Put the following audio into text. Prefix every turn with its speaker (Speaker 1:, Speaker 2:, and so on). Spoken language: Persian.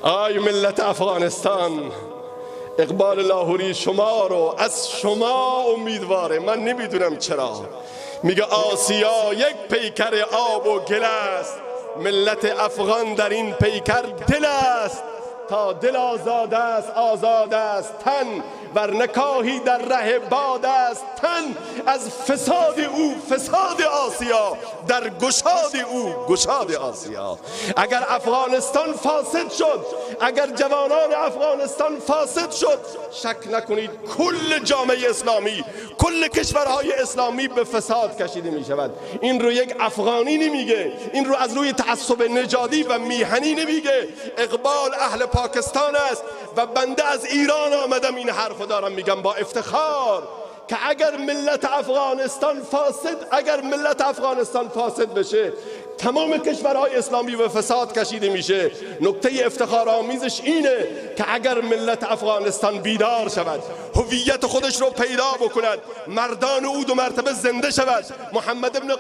Speaker 1: آی ملت افغانستان، اقبال لاهوری شما رو از شما امیدواره. من نمیدونم چرا. میگه آسیا یک پیکر آب و گل است، ملت افغان در این پیکر دل است. تا دل آزاد است آزاد است تن، ور نکاهی در ره باد است تن. از فساد او فساد آسیا، در گشاد او گشاد آسیا. اگر افغانستان فاسد شد، اگر جوانان افغانستان فاسد شد، شک نکنید کل جامعه اسلامی، کل کشورهای اسلامی به فساد کشیده می شود. این رو یک افغانی نمیگه، این رو از روی تعصب نژادی و میهنی نمیگه. اقبال اهل پاکستان است و بنده از ایران آمدم این حرف دارم میگم با افتخار که اگر ملت افغانستان فاسد بشه، تمام کشورهای اسلامی به فساد کشیده میشه. نکته افتخار آمیزش اینه که اگر ملت افغانستان بیدار شود، هویت خودش رو پیدا بکند، مردان او 2 مرتبه زنده شود، محمد ابن